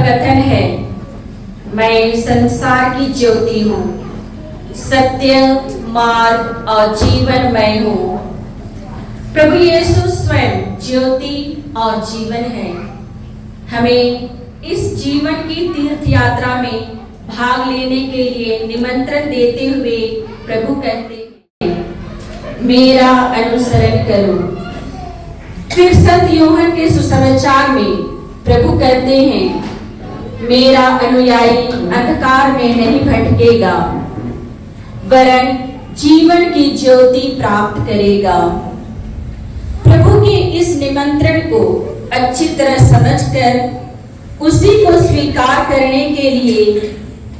कथन है, मैं संसार की ज्योति हूँ, सत्य, मार्ग और जीवन मैं हूँ। प्रभु यीशु स्वयं ज्योति और जीवन है। हमें इस जीवन की तीर्थ यात्रा में भाग लेने के लिए निमंत्रण देते हुए प्रभु कहते हैं, मेरा अनुसरण करो। फिर संत यूहन्ना के सुसमाचार में प्रभु कहते हैं, मेरा अनुयायी अंधकार में नहीं भटकेगा वरन जीवन की ज्योति प्राप्त करेगा। प्रभु के इस निमंत्रण को अच्छी तरह समझकर उसी को स्वीकार करने के लिए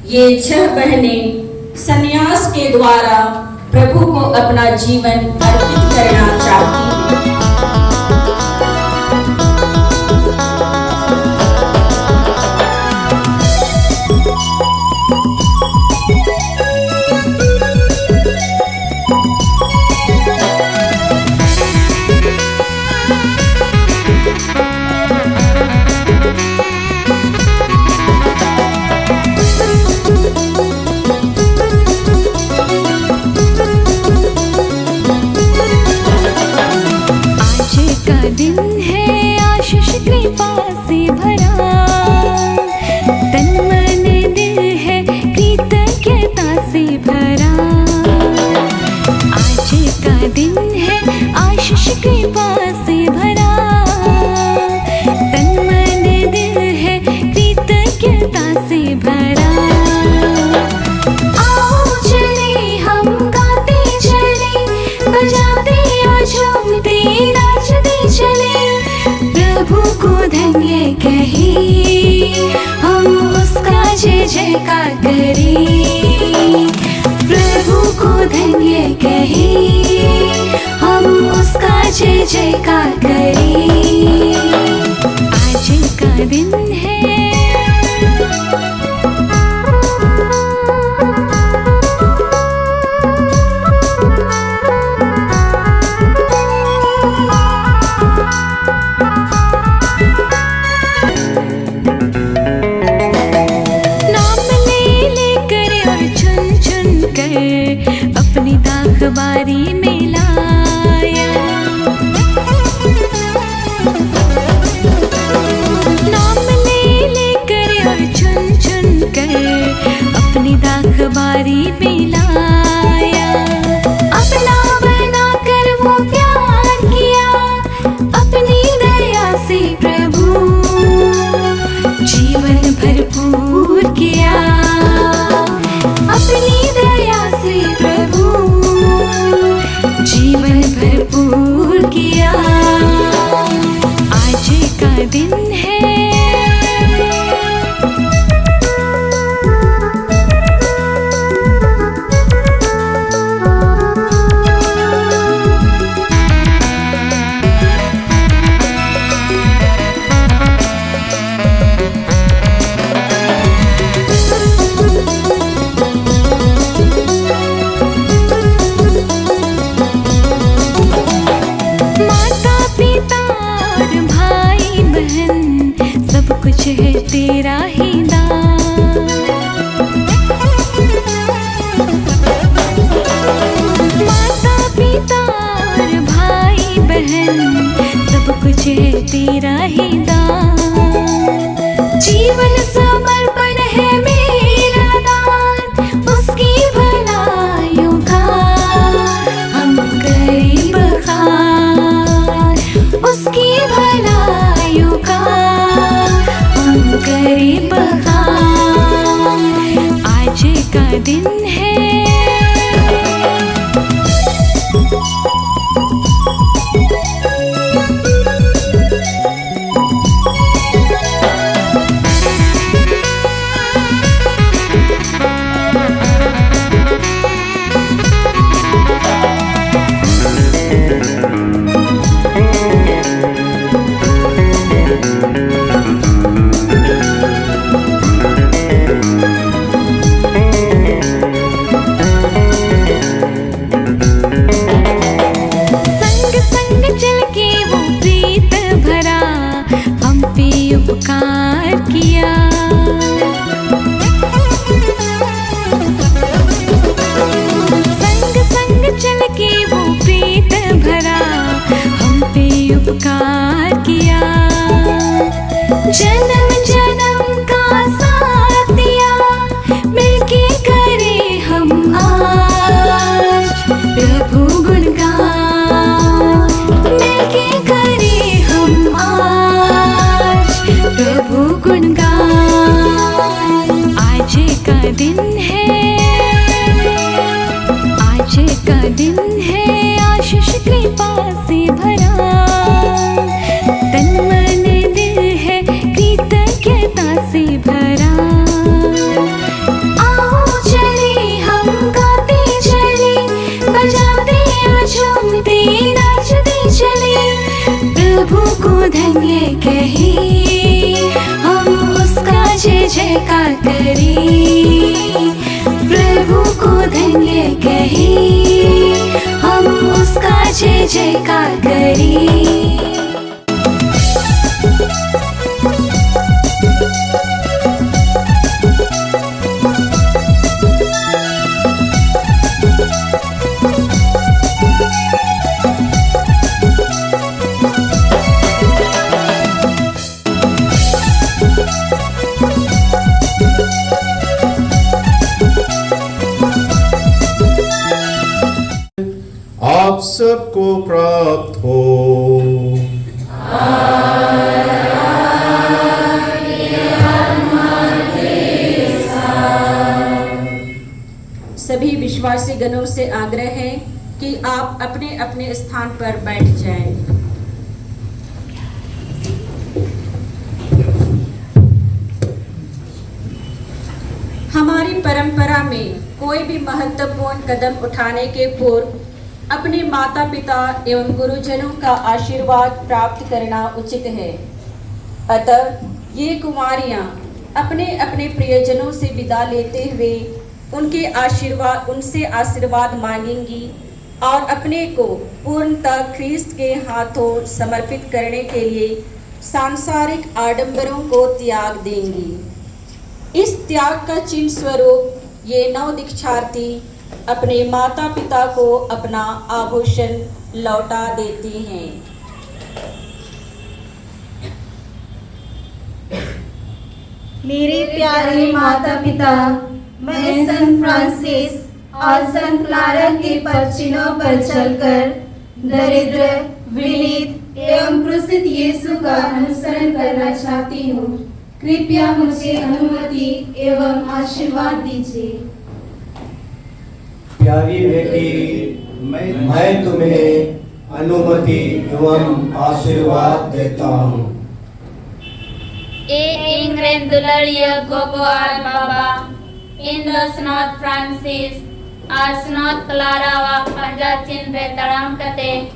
ये 6 बहनें संन्यास के द्वारा प्रभु को अपना जीवन अर्पित करना चाहती हैं। धन्य कही हम उसका जय जयकार करें। प्रभु को धन्य कही हम उसका जय जयकार करें। आज का दिन है अपनी दाखबारी में लाया। नाम ले लेकर और चुन चुन कर अपनी दाखबारी में लाया। अपना बना कर वो प्यार किया अपनी दया से प्रभु, जीवन भरपूर किया अपनी दया से प्रभु, जीवन भरपूर किया। आज का दिन है कुछ है तेरा ही दान। माता पिता और भाई बहन सब कुछ है तेरा ही दान। जीवन समर्पण है मेरा दान, उसकी भलाइयों का हम करें बखान। उसकी भलाइयों का करे बखान। आज का दिन है आज का दिन है, आज का दिन है आशीष कृपा से भरा। तन मन दिल है कृतज्ञता से भरा। आओ चले हम गाते चले, बजाते झूमते नाचते चले। प्रभु को धन्य कहे, हम उसका जय जयकार करें। प्रभु को धन्य कहे, हम उसका जय जयकार करें। आप सबको प्राप्त हो। सभी विश्वासी गणों से आग्रह है कि आप अपने अपने स्थान पर बैठ जाएं। हमारी परंपरा में कोई भी महत्वपूर्ण कदम उठाने के पूर्व अपने माता पिता एवं गुरुजनों का आशीर्वाद प्राप्त करना उचित है। अतः ये कुंवारियां अपने अपने प्रियजनों से विदा लेते हुए उनसे आशीर्वाद मांगेंगी और अपने को पूर्णतः ख्रीस्त के हाथों समर्पित करने के लिए सांसारिक आडंबरों को त्याग देंगी। इस त्याग का चिन्ह स्वरूप ये 9 दीक्षार्थी अपने माता पिता को अपना आभूषण लौटा देती हैं। मेरे प्यारे माता पिता, मैं संत फ्रांसिस और संत क्लारा के पदचिन्हों पर चलकर दरिद्र, विनीत एवं क्रूसित यीशु का अनुसरण करना चाहती हूँ। कृपया मुझे अनुमति एवं आशीर्वाद दीजिए। प्यारी बेटी, मैं तुम्हें अनुमति एवं आशीर्वाद देता हूँ। Ingrid Dularia Gogo Baba, Indus North Francis, Ars North Clara wa Panjachin Retaram Kate,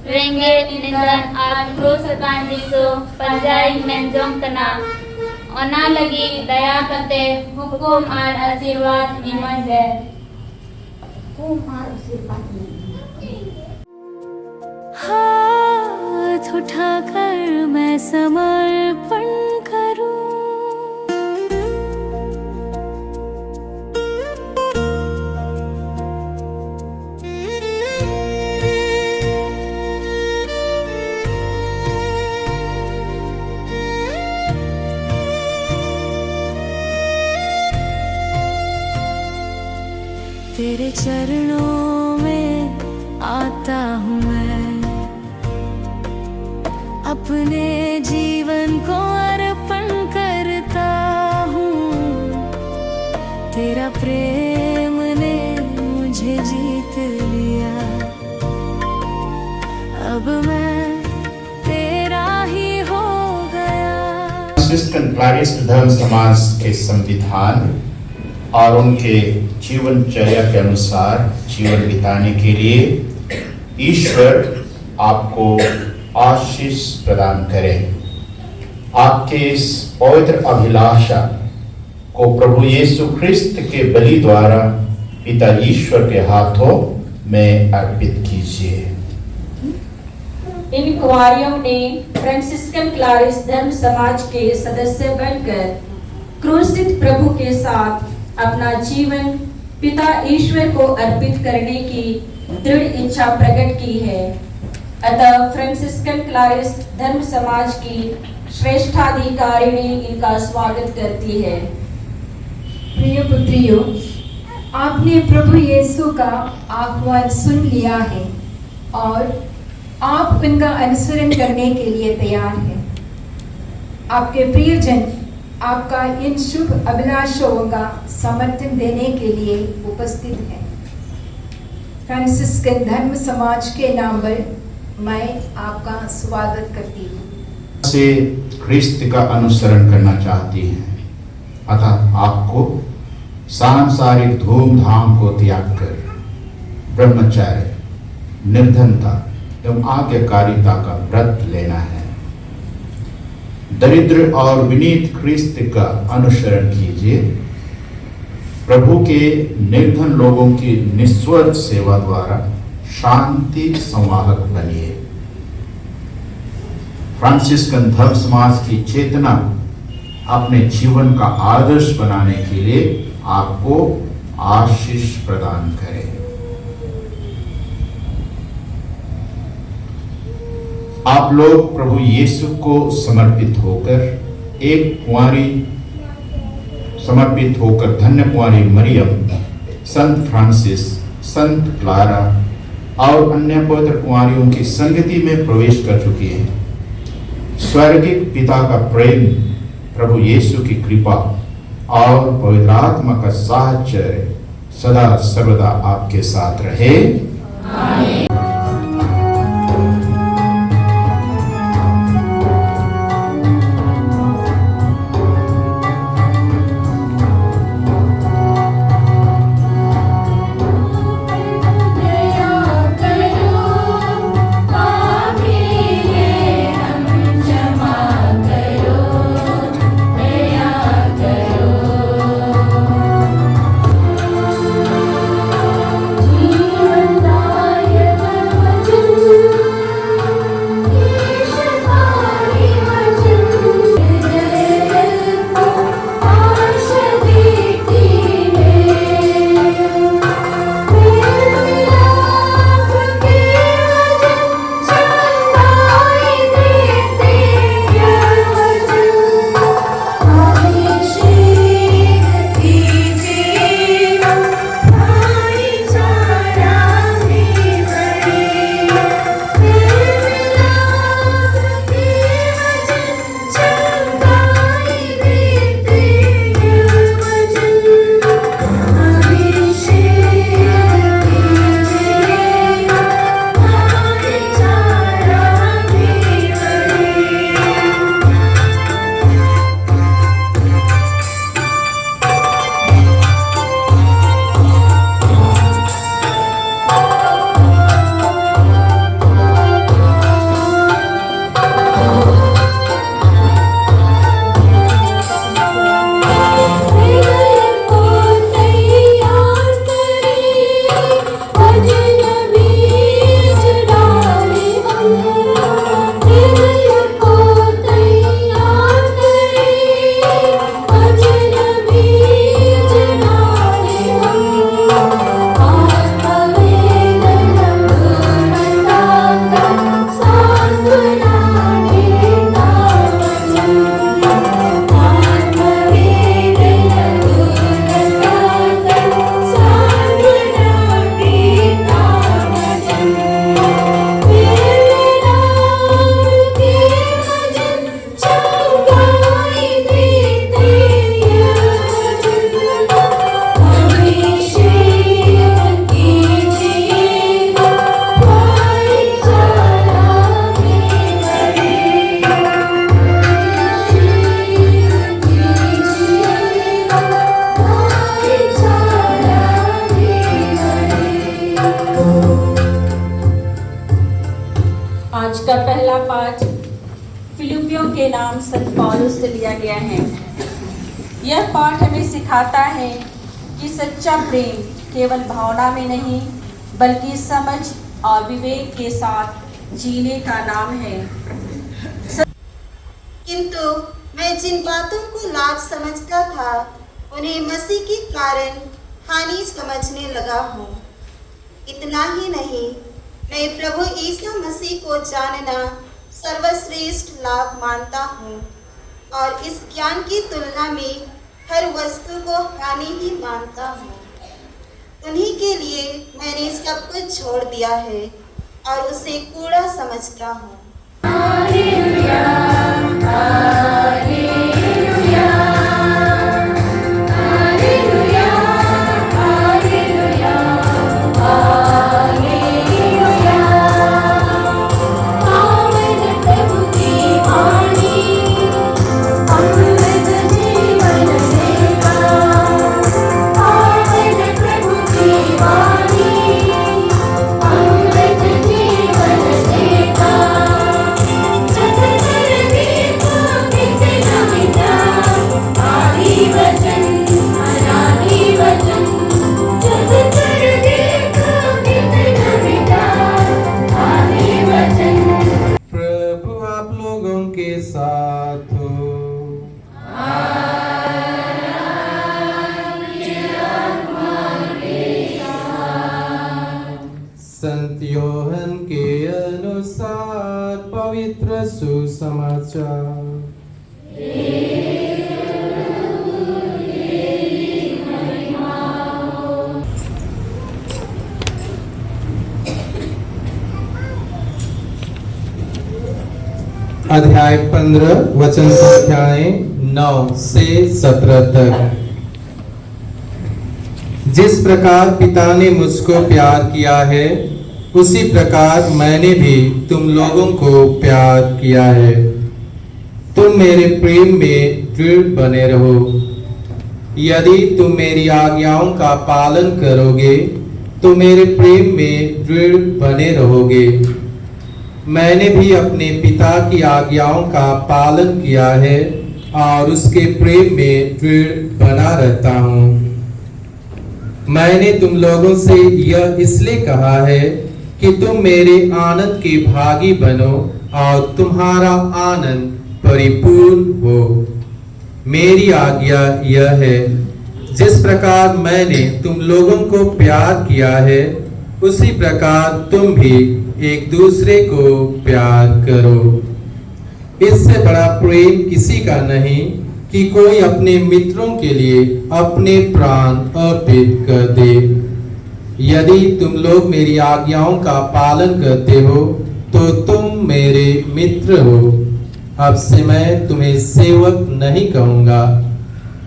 Ringgit Nindan Al Crucitan Jisu, Panjai Menjong Kana, Ona lagi daya kate, hukum al आशीर्वाद निमन है। हाथ उठाकर मैं समर्पण करूं। तेरे चरणों में आता हूँ मैं, अपने जीवन को अर्पण करता हूँ। तेरा प्रेम ने मुझे जीत लिया, अब मैं तेरा ही हो गया। फ्रांसिस्कन क्लारिस्ट धर्म समाज के संविधान और उनके जीवनचर्या के अनुसार जीवन बिताने के लिए ईश्वर आपको आशीष प्रदान करे। आपके इस पवित्र अभिलाषा को प्रभु यीशु ख्रिस्त के बलि द्वारा पिता ईश्वर के हाथों में अर्पित कीजिए। इन कुंवारियों ने फ्रांसिस्कन क्लारिस धर्म समाज के सदस्य बनकर क्रूसित प्रभु के साथ अपना जीवन पिता ईश्वर को अर्पित करने की दृढ़ इच्छा प्रकट की है। अतः फ्रांसिस्कन क्लारिस धर्म समाज की श्रेष्ठाधिकारिणी इनका स्वागत करती है। प्रिय पुत्रियों, आपने प्रभु यीशु का आह्वान सुन लिया है और आप उनका अनुसरण करने के लिए तैयार हैं। आपके प्रियजन आपका इन शुभ अभिलाषों का समर्थन देने के लिए उपस्थित है। फ्रांसिस्कन धर्म समाज के नाम पर मैं आपका स्वागत करती हूँ। से ख्रिस्त का अनुसरण करना चाहती हैं, अतः आपको सांसारिक धूमधाम को त्याग कर ब्रह्मचर्य, निर्धनता एवं आज्ञाकारिता का व्रत लेना है। दरिद्र और विनीत ख्रिस्त का अनुसरण कीजिए। प्रभु के निर्धन लोगों की निस्वार्थ सेवा द्वारा शांति संवाहक बनिए। फ्रांसिस्कन धर्म समाज की चेतना अपने जीवन का आदर्श बनाने के लिए आपको आशीष प्रदान करे। आप लोग प्रभु यीशु को समर्पित होकर धन्य कुंवारी मरियम, संत फ्रांसिस, संत क्लारा और अन्य पवित्र कुंवारियों की संगति में प्रवेश कर चुकी हैं। स्वर्गिक पिता का प्रेम, प्रभु यीशु की कृपा और पवित्र आत्मा का साहचर्य सदा सर्वदा आपके साथ रहे। आमीन। आज का पहला पाठ फिलिपियों के नाम संत पौलुस से लिया गया है। यह पाठ हमें सिखाता है कि सच्चा प्रेम केवल भावना में नहीं बल्कि समझ और विवेक के साथ जीने का नाम है। किंतु मैं जिन बातों को लाभ समझता था उन्हें मसीह के कारण हानि समझने लगा हूँ। इतना ही नहीं, मैं प्रभु यीशु मसीह को जानना सर्वश्रेष्ठ लाभ मानता हूँ और इस ज्ञान की तुलना में हर वस्तु को हानि ही मानता हूँ। उन्हीं के लिए मैंने सब कुछ छोड़ दिया है और उसे कूड़ा समझता हूँ। Hallelujah, hallelujah. सुसमाचार। अध्याय 15 वचन संख्याएं 9 से 17 तक। जिस प्रकार पिता ने मुझको प्यार किया है उसी प्रकार मैंने भी तुम लोगों को प्यार किया है। तुम मेरे प्रेम में दृढ़ बने रहो। यदि तुम मेरी आज्ञाओं का पालन करोगे तो मेरे प्रेम में दृढ़ बने रहोगे। मैंने भी अपने पिता की आज्ञाओं का पालन किया है और उसके प्रेम में दृढ़ बना रहता हूँ। मैंने तुम लोगों से यह इसलिए कहा है कि तुम मेरे आनंद के भागी बनो और तुम्हारा आनंद परिपूर्ण हो। मेरी आज्ञा यह है, जिस प्रकार मैंने तुम लोगों को प्यार किया है उसी प्रकार तुम भी एक दूसरे को प्यार करो। इससे बड़ा प्रेम किसी का नहीं कि कोई अपने मित्रों के लिए अपने प्राण अर्पित कर दे। यदि तुम लोग मेरी आज्ञाओं का पालन करते हो तो तुम मेरे मित्र हो। अब से मैं तुम्हें सेवक नहीं कहूंगा।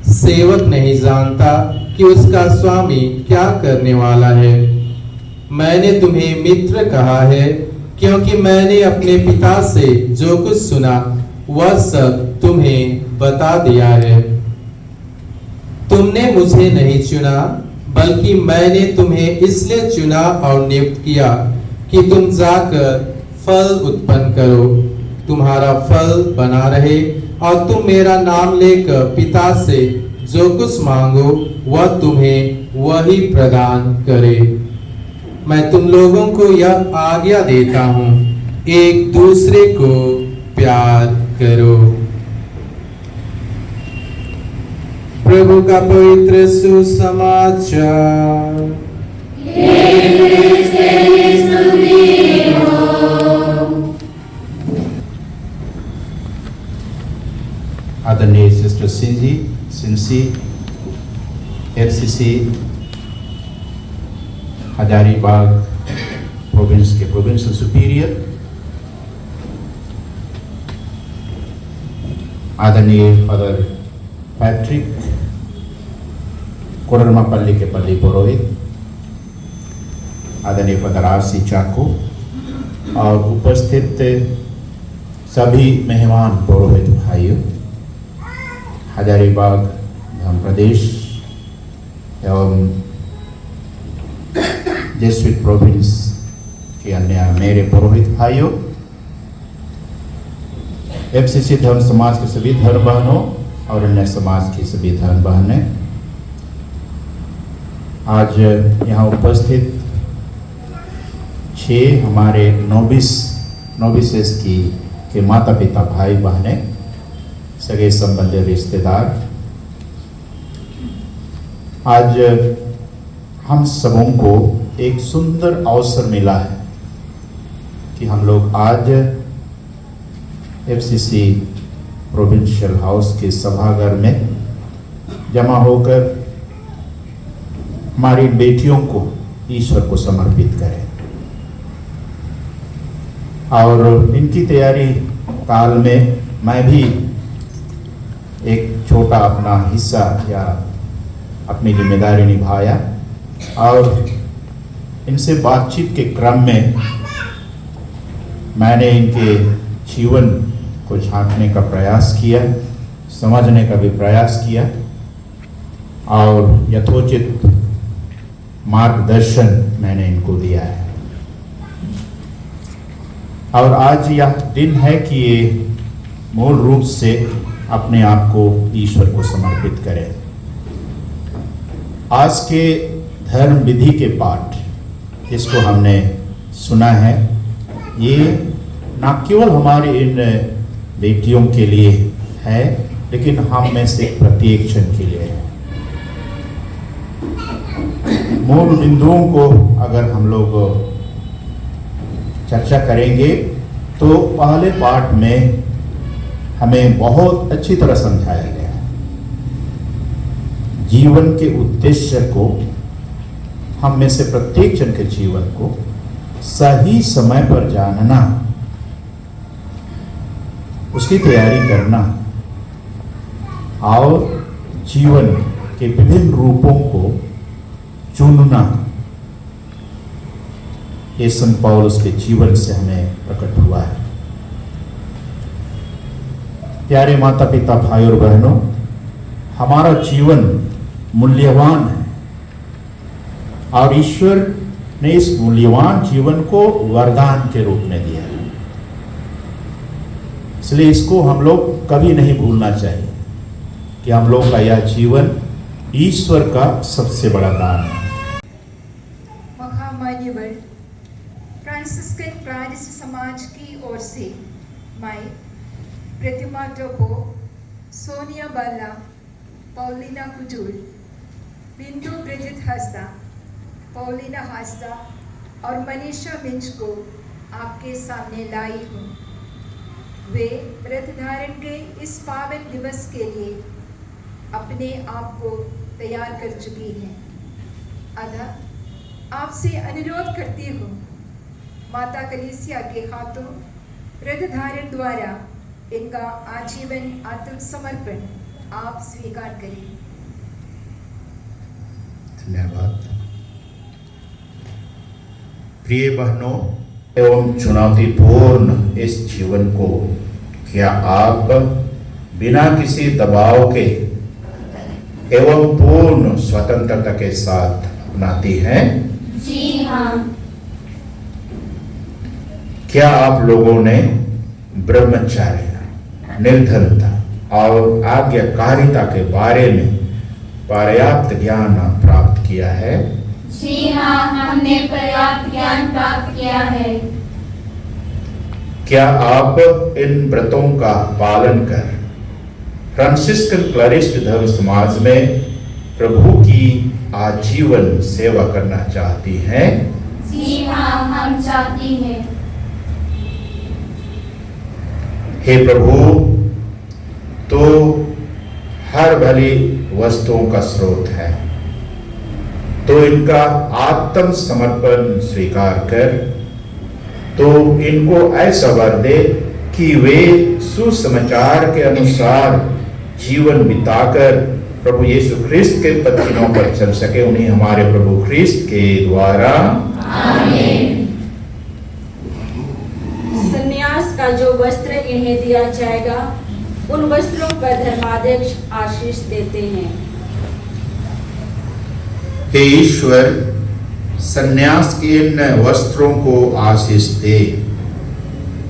सेवक नहीं जानता कि उसका स्वामी क्या करने वाला है। मैंने तुम्हें मित्र कहा है क्योंकि मैंने अपने पिता से जो कुछ सुना वह सब तुम्हें बता दिया है। तुमने मुझे नहीं चुना बल्कि मैंने तुम्हें इसलिए चुना और नियुक्त किया कि तुम जाकर फल उत्पन्न करो, तुम्हारा फल बना रहे और तुम मेरा नाम लेकर पिता से जो कुछ मांगो वह तुम्हें वही प्रदान करे। मैं तुम लोगों को यह आज्ञा देता हूँ, एक दूसरे को प्यार करो। प्रभु का पवित्र सुसमाचार। आदरणीय सिस्टर सिंसी FCC हजारीबाग प्रोविंस के प्रोविंशियल सुपीरियर, आदरणीय फादर पैट्रिक कोडरमापल्ली के पल्ली पुरोहित, आदरणीय फादर RC चाको और उपस्थित सभी मेहमान पुरोहित भाइयों, हजारीबाग धाम प्रदेश एवं जेसुइट प्रोविंस के अन्य मेरे पुरोहित भाइयों, FCC धर्म समाज के सभी धर्म बहनों और अन्य समाज की सभी धर्म बहनें, आज यहाँ उपस्थित 6 हमारे नोविसेस के माता पिता भाई बहनें, सगे संबंधी रिश्तेदार, आज हम सबों को एक सुंदर अवसर मिला है कि हम लोग आज FCC प्रोविंशियल हाउस के सभागार में जमा होकर हमारी बेटियों को ईश्वर को समर्पित करें और इनकी तैयारी काल में मैं भी एक छोटा अपना हिस्सा या अपनी जिम्मेदारी निभाया और इनसे बातचीत के क्रम में मैंने इनके जीवन को झांकने का प्रयास किया, समझने का भी प्रयास किया और यथोचित मार्गदर्शन मैंने इनको दिया है। और आज यह दिन है कि ये मूल रूप से अपने आप को ईश्वर को समर्पित करें। आज के धर्म विधि के पाठ जिसको हमने सुना है, ये न केवल हमारे इन बेटियों के लिए है लेकिन हम में से प्रत्येक जन के लिए है। मूल बिंदुओं को अगर हम लोग चर्चा करेंगे तो पहले पाठ में हमें बहुत अच्छी तरह समझाया गया जीवन के उद्देश्य को, हम में से प्रत्येक जन के जीवन को सही समय पर जानना, उसकी तैयारी करना और जीवन के विभिन्न रूपों को चुनना, ये संत पौलुस के जीवन से हमें प्रकट हुआ है। प्यारे माता पिता भाई और बहनों, हमारा जीवन मूल्यवान है और ईश्वर ने इस मूल्यवान जीवन को वरदान के रूप में दिया है। इसलिए इसको हम लोग कभी नहीं भूलना चाहिए कि हम लोग का यह जीवन ईश्वर का सबसे बड़ा दान है। महामान्यवर फ्रांसिस्कन प्रायश्चित समाज की ओर से मैं प्रतिमा टोपो, सोनिया बाला, पौलिना कुजूर, बिंदु ब्रिजिट हस्ता, पौलिना हस्ता और मनीषा मिंच को आपके सामने लाई हूँ। वे व्रत धारण के इस पावन दिवस के लिए अपने आप को तैयार कर चुकी हैं। अतः आपसे अनुरोध करती हूँ, माता कलीसिया के हाथों व्रत धारण द्वारा इनका आजीवन आत्मसमर्पण आप स्वीकार करें। धन्यवाद। प्रिय बहनों एवं चुनौतीपूर्ण इस जीवन को क्या आप बिना किसी दबाव के एवं पूर्ण स्वतंत्रता के साथ अपनाती हैं? जी हाँ। क्या आप लोगों ने ब्रह्मचर्य, निर्धनता और आज्ञाकारिता के बारे में पर्याप्त ज्ञान प्राप्त किया है? जी हाँ, हमने पर्याप्त ज्ञान प्राप्त किया है। क्या आप इन व्रतों का पालन कर फ्रांसिस्कन क्लरिस्ट धर्म समाज में प्रभु की आजीवन सेवा करना चाहती हैं? जी हाँ, हम चाहती हैं। हे प्रभु, तो हर भली वस्तुओं का स्रोत है, तो इनका आत्म समर्पण स्वीकार कर तो इनको ऐसा वर दे कि वे सुसमाचार के अनुसार जीवन बिताकर प्रभु यीशु ख्रिस्त के पत्तियों पर चल सके। उन्हें हमारे प्रभु ख्रिस्त के द्वारा आमीन। संन्यास का जो वस्त्र इन्हें दिया जाएगा, उन वस्त्रों पर धर्माध्यक्ष आशीष देते हैं। हे ईश्वर, संन्यास के इन वस्त्रों को आशीष दे।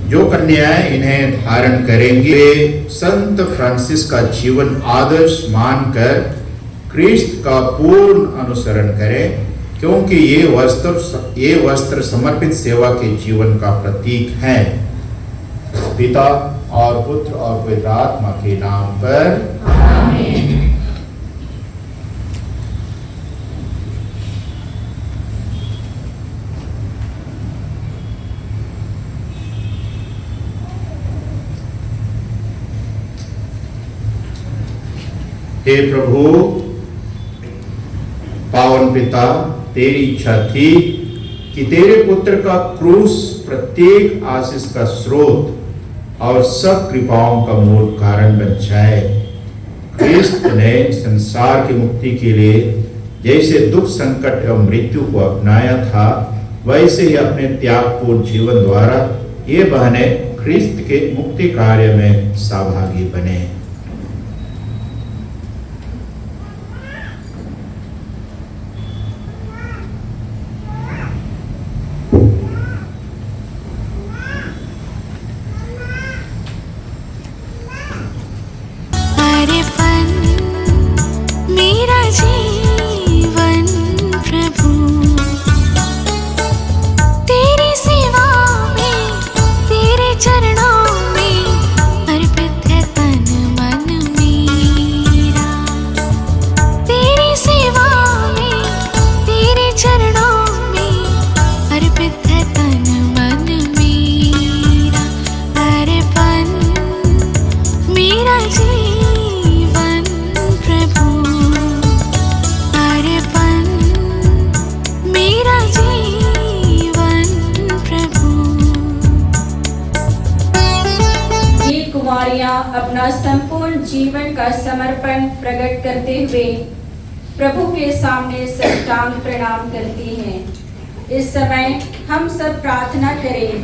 जो कन्याएं इन्हें धारण करेंगे वे संत फ्रांसिस का जीवन आदर्श मानकर क्रिस्त का पूर्ण अनुसरण करें, क्योंकि ये वस्त्र समर्पित सेवा के जीवन का प्रतीक है। पिता और पुत्र और पवित्र आत्मा के नाम पर आमीन। हे प्रभु, पावन पिता, तेरी इच्छा थी कि तेरे पुत्र का क्रूस प्रत्येक आशीष का स्रोत और सब कृपाओं का मूल कारण बन जाए। क्रिस्त ने संसार की मुक्ति के लिए जैसे दुख, संकट एवं मृत्यु को अपनाया था, वैसे ही अपने त्यागपूर्ण जीवन द्वारा ये बहने क्रिस्त के मुक्ति कार्य में सहभागी बने। मेरा जीवन प्रभु तेरी सेवा में, तेरे चरणों में अर्पित है तन समर्पण प्रकट करते हुए प्रभु के सामने साष्टांग प्रणाम करती हैं। इस समय हम सब प्रार्थना करें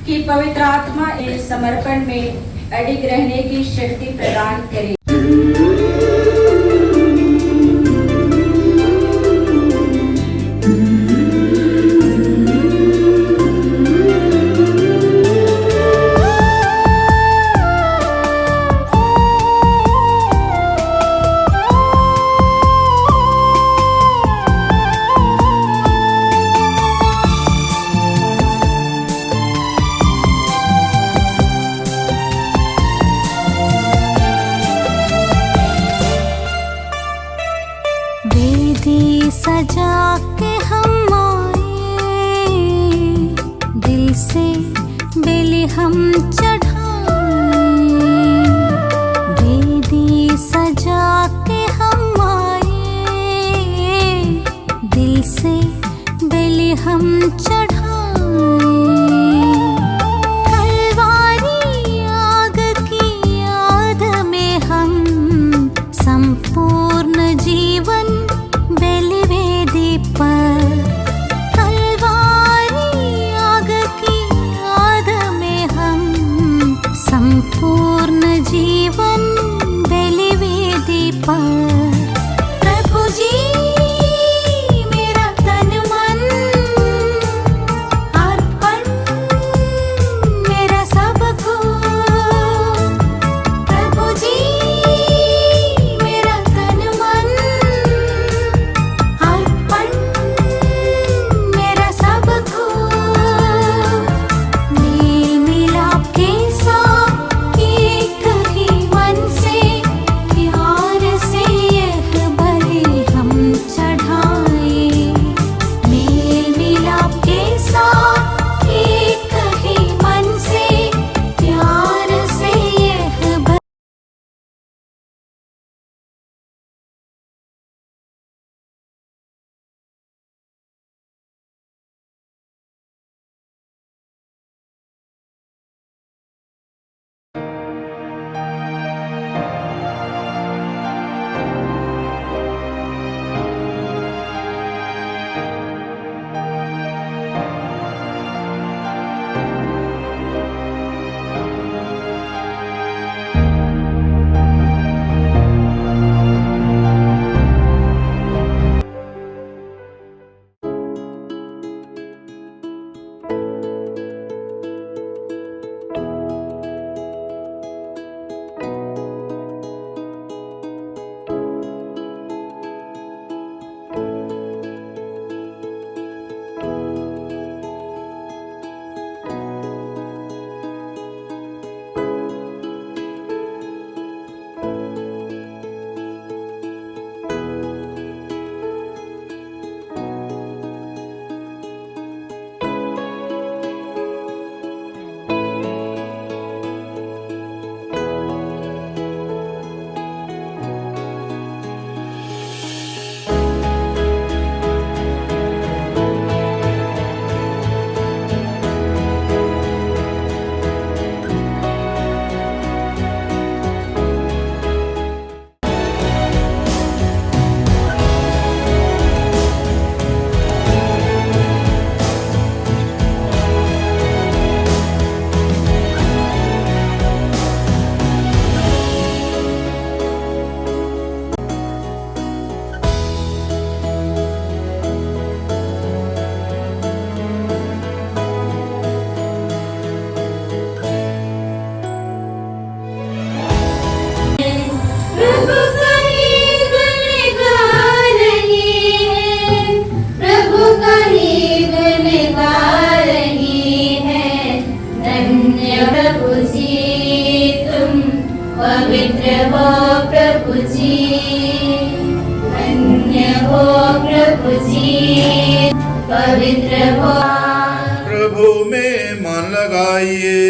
कि पवित्र आत्मा इस समर्पण में अडिग रहने की शक्ति प्रदान करे। वेदी सजा के हम आए, दिल से बेली हम चढ़ाए। वेदी सजा के हम आए, दिल से बेली हम चढ़ाए। कलवारी आग की याद में हम संपूर्ण जीवन बेलिवेदी पर। कलवारी आग की याद में हम संपूर्ण जीवन बेलिवेदी पर। प्रभु जी मेरा तन मन अर्पण, मेरा सब कुछ। प्रभु जी मेरा तन मन अर्पण, मेरा सब कुछ। मेल मिलाप के साथ एक ही मन से प्यार से यह बलि हम चढ़ाए। मेल मिलाप के साथ एक ही मन से प्यार से यह बलि। पवित्र हो प्रभु जी, धन्य हो प्रभु जी, पवित्र हो। प्रभु में मन लगाइए,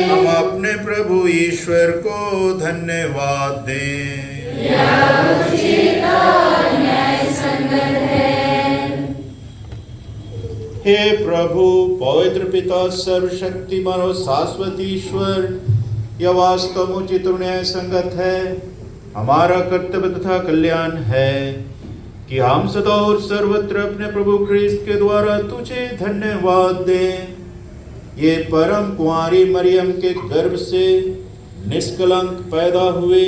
हम अपने प्रभु ईश्वर को धन्यवाद दें। हे प्रभु, पवित्र पिता, सर्वशक्तिमान और शाश्वत ईश्वर, यह वास्तव में उचित और न्याय संगत है, हमारा कर्तव्य तथा कल्याण है कि हम सदा और सर्वत्र अपने प्रभु ख्रीस्त के द्वारा तुझे धन्यवाद दें। ये परम कुंवारी मरियम के गर्भ से निष्कलंक पैदा हुए,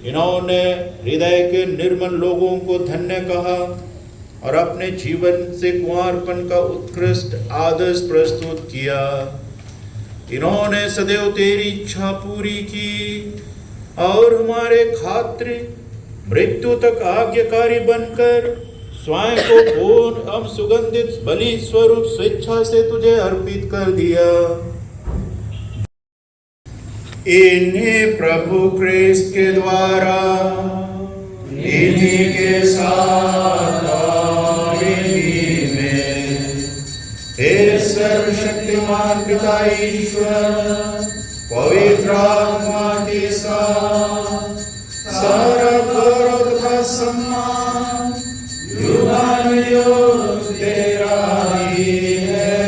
इन्होंने हृदय के निर्मल लोगों को धन्य कहा और अपने जीवन से कुंवारपन का उत्कृष्ट आदर्श प्रस्तुत किया। इन्होंने सदैव तेरी इच्छा पूरी की और हमारे खातिर मृत्यु तक आज्ञाकारी बनकर स्वयं को पूर्ण एवं सुगंधित बलि स्वरूप स्वेच्छा से तुझे अर्पित कर दिया। इन्हीं प्रभु ख्रीस्त के द्वारा, इन्हीं के साथ और इन्हीं में हे सर्वशक्तिमान पिता ईश्वर, पवित्र आत्मा के साथ सारा गौरव तथा सम्मान युगानुयुग तेरा ही है।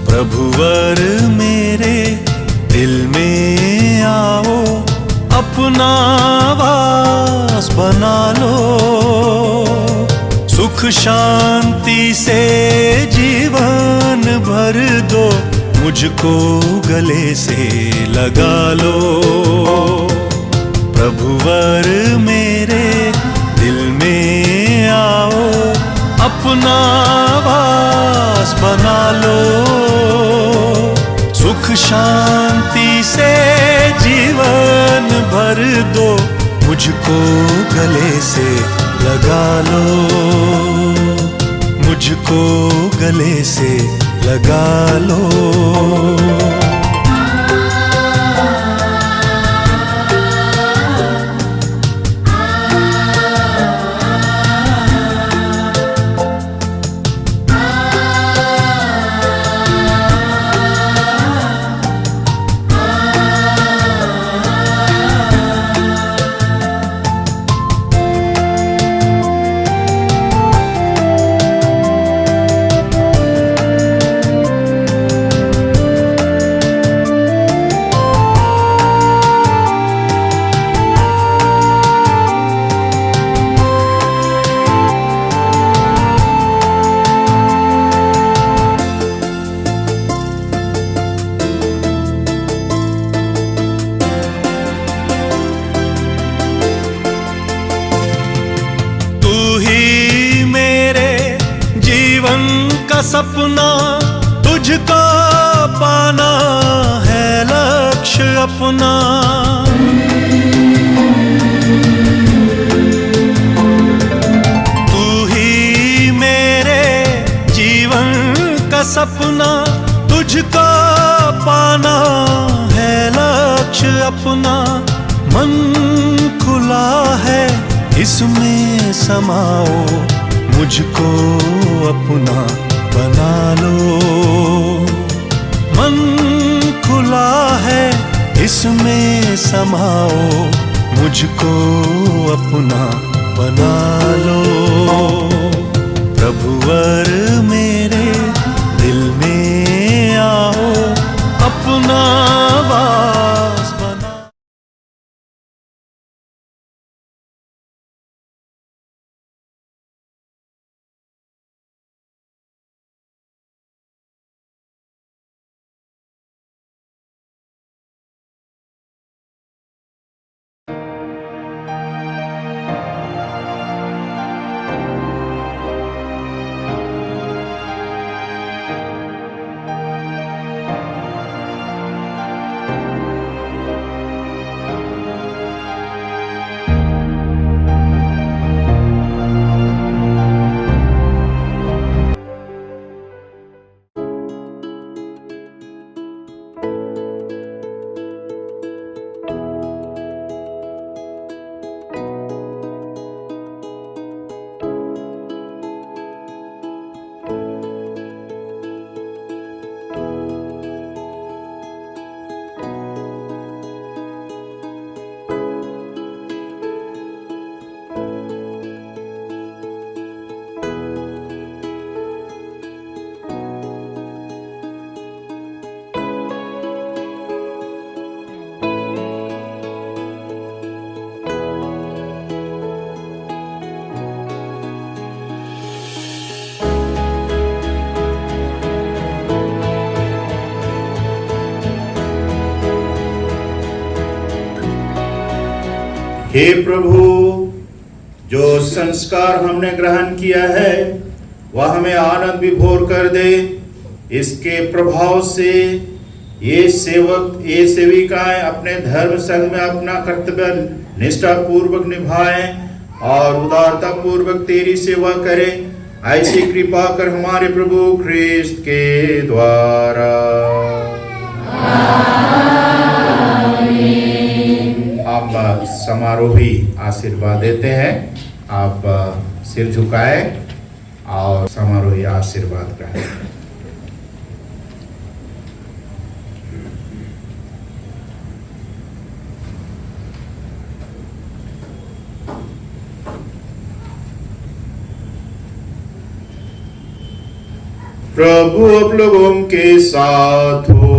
प्रभुवर मेरे दिल में आओ, अपना वास बना लो, सुख शांति से जीवन भर दो, मुझको गले से लगा लो। प्रभुवर मेरे दिल में आओ, अपना वास बना लो, सुख शांति से जीवन भर दो, मुझको गले से लगा लो, मुझको गले से लगा लो। सपना तुझको पाना है लक्ष्य अपना, तू ही मेरे जीवन का सपना, तुझको पाना है लक्ष्य अपना, मन खुला है इसमें समाओ, मुझको अपना बना लो। मन खुला है इसमें समाओ, मुझको अपना बना लो। प्रभुवर मेरे दिल में आओ, अपना वास बना। हे प्रभु, जो संस्कार हमने ग्रहण किया है वह हमें आनंद विभोर कर दे। इसके प्रभाव से ये सेविकाएं अपने धर्म संघ में अपना कर्तव्य निष्ठा पूर्वक निभाएं और उदारता पूर्वक तेरी सेवा करें। ऐसी कृपा कर हमारे प्रभु ख्रिस्त के द्वारा। आप समारोही आशीर्वाद देते हैं। आप सिर झुकाए और समारोही आशीर्वाद ग्रहण करें। प्रभु आप लोगों के साथ हो।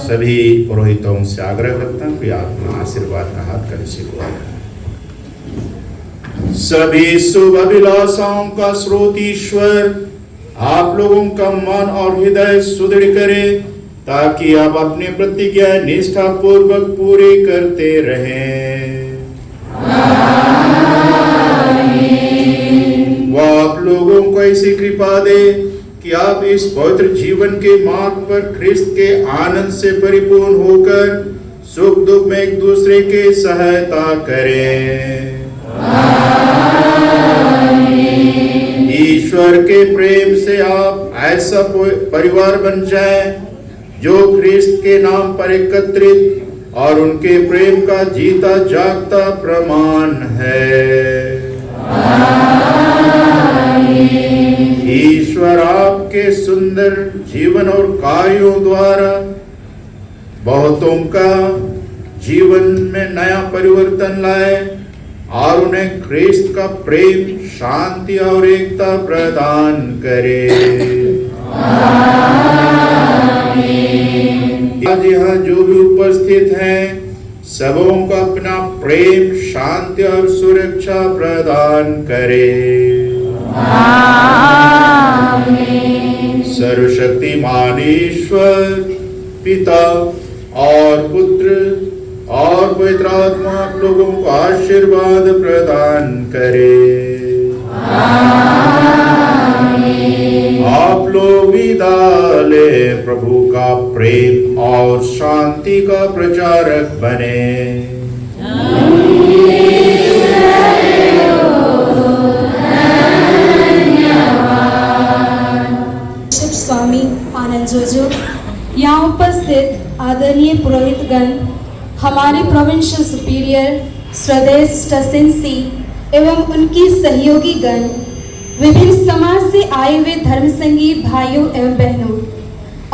सभी पुरोहितों से आग्रह करता हूं कि आप आशीर्वाद का हाथ कर स्वीकार करें। सभी शुभ अभिलाषाओं का स्रोत ईश्वर आप लोगों का मन और हृदय सुदृढ़ करे, ताकि आप अपनी प्रतिज्ञा निष्ठा पूर्वक पूरी करते रहें। वह आप लोगों को ऐसी कृपा दे कि आप इस पवित्र जीवन के मार्ग पर ख्रिस्त के आनंद से परिपूर्ण होकर सुख दुख में एक दूसरे की सहायता करें। ईश्वर के प्रेम से आप ऐसा परिवार बन जाएं जो ख्रिस्त के नाम पर एकत्रित और उनके प्रेम का जीता जागता प्रमाण है। ईश्वर आपके सुंदर जीवन और कार्यों द्वारा बहुतों का जीवन में नया परिवर्तन लाए और उन्हें ख्रिस्त का प्रेम, शांति और एकता प्रदान करे। आज यहाँ जो भी उपस्थित हैं सबों को अपना प्रेम, शांति और सुरक्षा प्रदान करे। सर्वशक्तिमान ईश्वर पिता और पुत्र और पवित्र आत्मा आप लोगों को आशीर्वाद प्रदान करे। आप लोग विदा ले प्रभु का प्रेम और शांति का प्रचारक बने। जोजो, यहाँ उपस्थित आदरणीय पुरोहितगण, हमारे प्रोविंशियल सुपीरियर श्रद्धेय सिस्टर सिंसी एवं उनकी सहयोगी गण, विभिन्न समाज से आए हुए धर्म संगी भाइयों एवं बहनों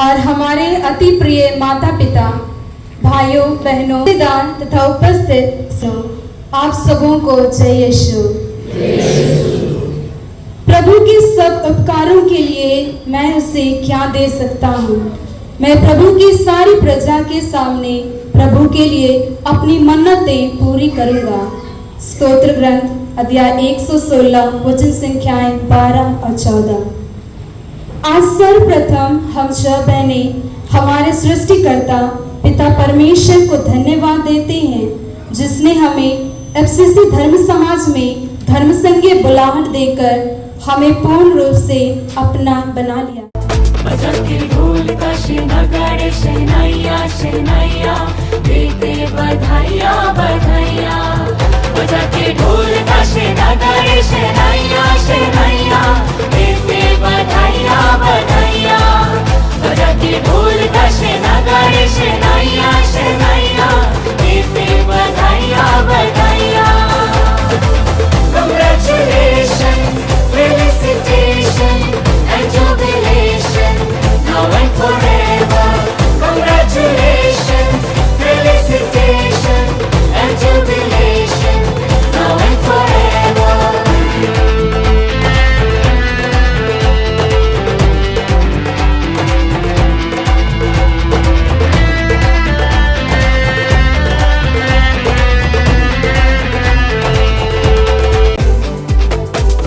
और हमारे अति प्रिय माता पिता, भाइयों बहनों, दान तथा उपस्थित आप सबों को जय यीशु। प्रभु के सब उपकारों के लिए मैं उसे क्या दे सकता हूँ। मैं प्रभु की सारी प्रजा के सामने प्रभु के लिए अपनी मन्नतें पूरी करूंगा। स्तोत्र ग्रंथ अध्याय 116 वचन संख्याएं 12 और 14। आज सर्वप्रथम हम छह बहनें हमारे सृष्टिकर्ता पिता परमेश्वर को धन्यवाद देते हैं, जिसने हमें एफसीसी धर्म समाज में धर्म संघीय बुलाहट देकर हमें पूर्ण रूप से अपना बना लिया। बजा के ढोल ताशे नगाड़े शहनाइया शहनाइया, देते बधाइया बधाइया। बजा के ढोल ताशे नगाड़े शहनाइया शहनाइया, देते बधाइया बधाइया। बजा के ढोल ताशे नगाड़े शहनाइया शहनाइया, देते बधाइया बधाइया। Congratulations, felicitations and jubilation now and forever. Congratulations, felicitations and jubilation now and forever.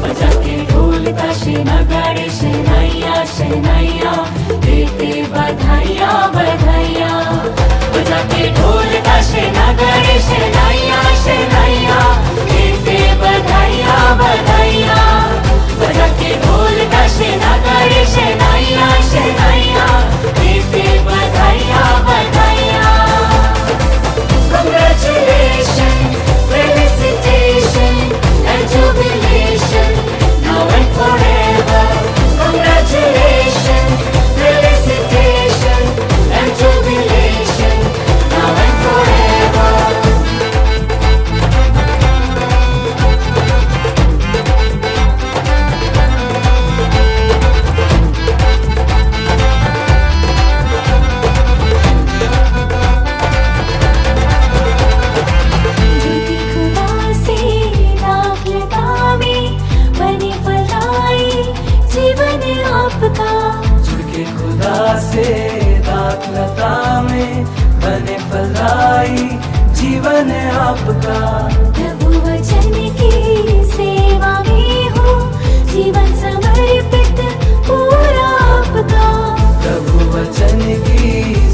बजा के ढोल ताशे नगाड़े शहनाइया शहनाइया, देते बधाइया बधाइया। बजा के ढोल ताशे नगाड़े शहनाइया शहनाइया, देते बधाइया बधाइया। बजा के ढोल ताशे नगाड़े शहनाइया शहनाइया, देते बधाइया बधाइया। Congratulations, felicitations and jubilation now and forever. Congratulations, felicitations and jubilation now and forever. ज्योति खुदा से राख लगावे, बने फलाई जीवन आपका। झुके खुदा से दाखलता में बने फलाई जीवन आपका। प्रभु वचन की सेवा में हो, जीवन समर्पित पूरा आपका। प्रभु वचन की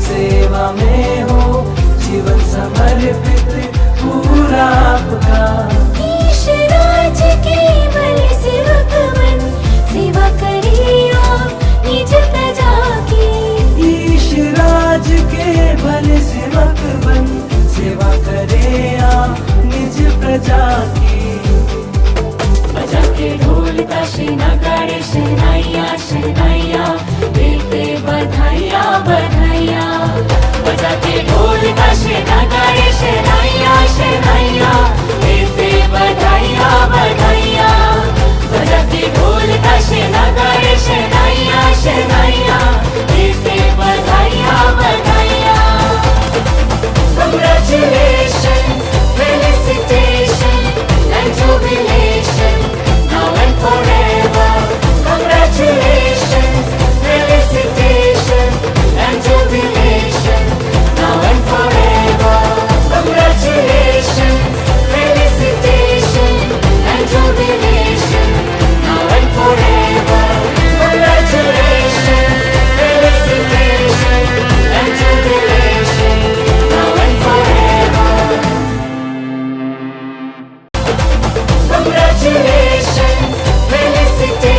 सेवा में हो, जीवन समर्पित पूरा आपका। ईश राज के बल सेवक बन, सेवा करे आप निज प्रजा की। ईश राज के भले सेवक बन, सेवा करे आप निज प्रजा की। बजा के ढोल ताशे नगाड़े शहनाइया शहनाइया, देते बधाइया बधाइया। बजा के ढोल ताशे नगाड़े शहनाइया शहनाइया, देते बधाइया बधाइया। बजा के ढोल ताशे नगाड़े शहनाइया शहनाइया, देते बधाइया बधाइया। Congratulations, felicitations and jubilation now and forever. Congratulations, felicitations and jubilation now and forever. Congratulations, felicitations and jubilation now and forever. Congratulations, felicitations and jubilation now and forever. Congratulations, felicitations